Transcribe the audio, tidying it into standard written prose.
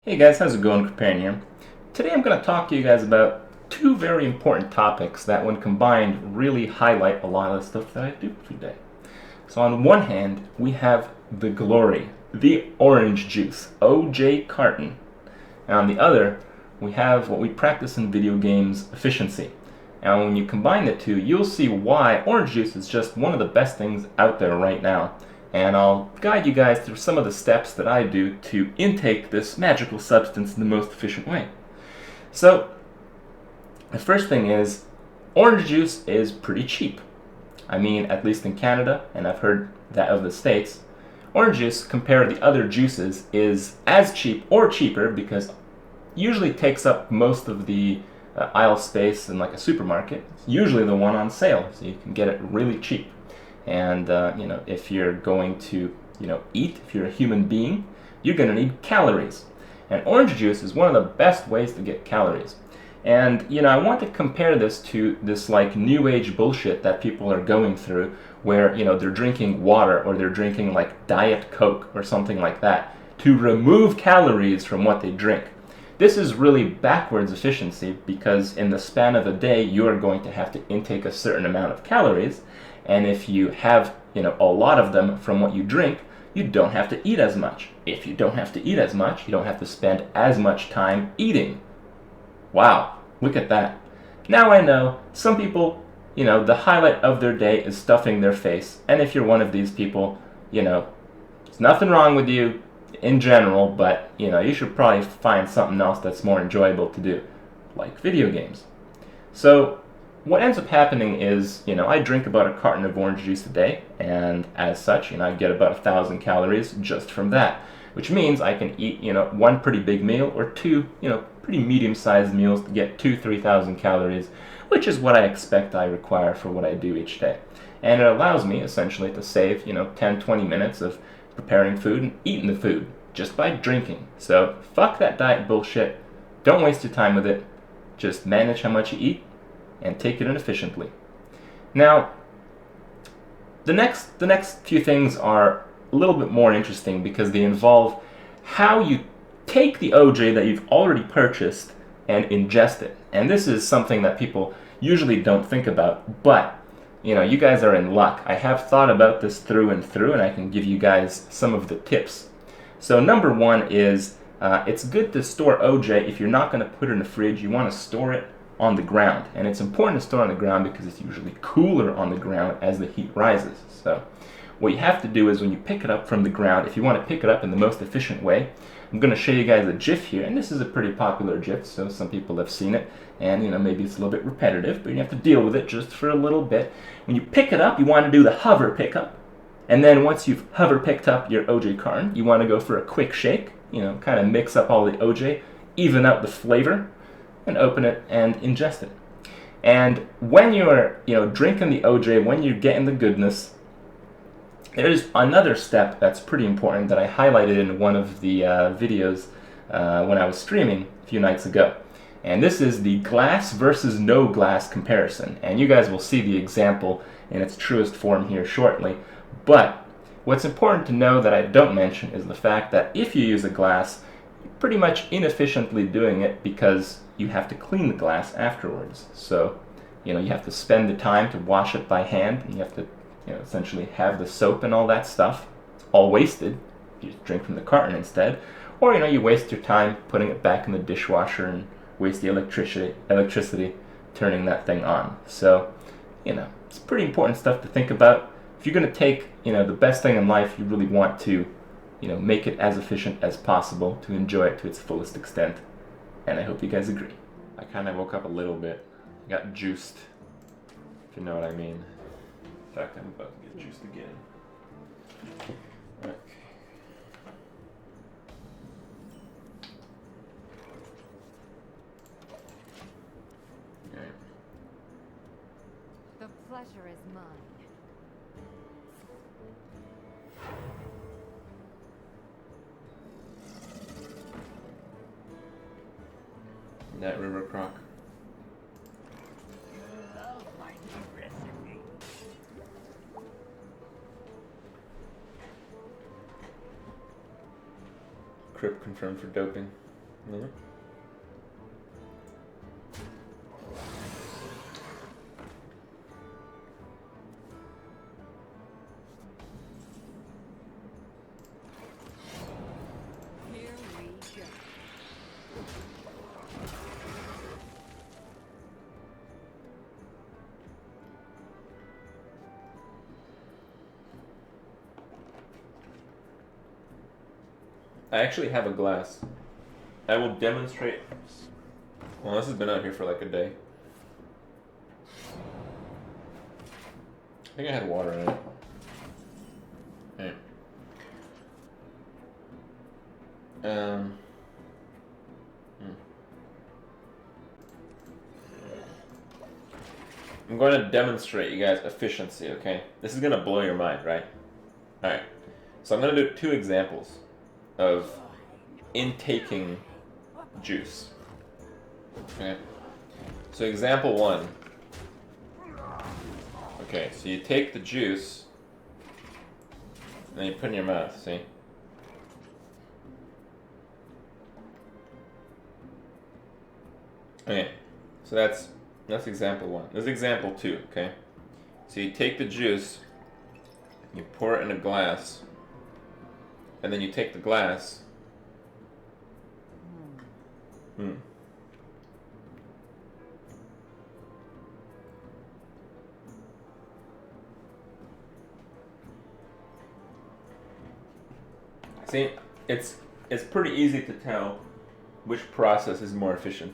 Hey guys, how's it going? Companion here. Today I'm going to talk to you guys about two very important topics that when combined really highlight a lot of the stuff that I do today. So on one hand, we have the glory, the orange juice, OJ carton. And on the other, we have what we practice in video games, efficiency. And when you combine the two, you'll see why orange juice is just one of the best things out there right now. And I'll guide you guys through some of the steps that I do to intake this magical substance in the most efficient way. So, the first thing is, orange juice is pretty cheap. I mean, at least in Canada, and I've heard that of the States, orange juice, compared to the other juices, is as cheap or cheaper because it usually takes up most of the aisle space in like a supermarket. It's usually the one on sale, so you can get it really cheap. And if you're going to eat, if you're a human being, you're going to need calories. And orange juice is one of the best ways to get calories. And I want to compare this to this like new age bullshit that people are going through, where they're drinking water or they're drinking like Diet Coke or something like that to remove calories from what they drink. This is really backwards efficiency because in the span of a day you are going to have to intake a certain amount of calories. And if you have, a lot of them from what you drink, you don't have to eat as much. If you don't have to eat as much, you don't have to spend as much time eating. Wow, look at that. Now I know some people, the highlight of their day is stuffing their face. And if you're one of these people, there's nothing wrong with you in general, but, you should probably find something else that's more enjoyable to do, like video games. So, what ends up happening is, I drink about a carton of orange juice a day, and as such, I get about 1,000 calories just from that, which means I can eat, one pretty big meal or two, pretty medium-sized meals to get 3,000 calories, which is what I expect I require for what I do each day. And it allows me, essentially, to save, 10, 20 minutes of preparing food and eating the food just by drinking. So, fuck that diet bullshit. Don't waste your time with it. Just manage how much you eat and take it in efficiently. Now, the next few things are a little bit more interesting because they involve how you take the OJ that you've already purchased and ingest it. And this is something that people usually don't think about, but you guys are in luck. I have thought about this through and through, and I can give you guys some of the tips. So number one is it's good to store OJ. If you're not going to put it in the fridge, you want to store it on the ground. And it's important to store on the ground because it's usually cooler on the ground as the heat rises. So what you have to do is when you pick it up from the ground, if you want to pick it up in the most efficient way, I'm going to show you guys a GIF here, and this is a pretty popular GIF, so some people have seen it, and maybe it's a little bit repetitive, but you have to deal with it just for a little bit. When you pick it up, you want to do the hover pickup, and then once you've hover picked up your OJ carton, you want to go for a quick shake, kind of mix up all the OJ, even out the flavor, and open it and ingest it. And when you're, drinking the OJ, when you're getting the goodness, there's another step that's pretty important that I highlighted in one of the videos when I was streaming a few nights ago. And this is the glass versus no glass comparison. And you guys will see the example in its truest form here shortly. But what's important to know that I don't mention is the fact that if you use a glass, you're pretty much inefficiently doing it because you have to clean the glass afterwards. So, you have to spend the time to wash it by hand, and you have to essentially have the soap and all that stuff. It's all wasted. You just drink from the carton instead. Or, you waste your time putting it back in the dishwasher and waste the electricity turning that thing on. So, it's pretty important stuff to think about. If you're going to take, the best thing in life, you really want to, make it as efficient as possible to enjoy it to its fullest extent. And I hope you guys agree. I kind of woke up a little bit. I got juiced, if you know what I mean. In fact, I'm about to get juiced again. Okay. Alright. The pleasure is mine. That river croc. Crip confirmed for doping. Mhm. Here we go. I actually have a glass. I will demonstrate. Well, this has been out here for like a day. I think I had water in it. Yeah. hmm. I'm going to demonstrate you guys efficiency, okay? This is going to blow your mind, right? Alright. So I'm going to do 2 examples of intaking juice. Okay. So example 1. Okay, so you take the juice and then you put it in your mouth, see? Okay. So that's example 1. This is example 2, okay? So you take the juice, you pour it in a glass, and then you take the glass. See, it's pretty easy to tell which process is more efficient.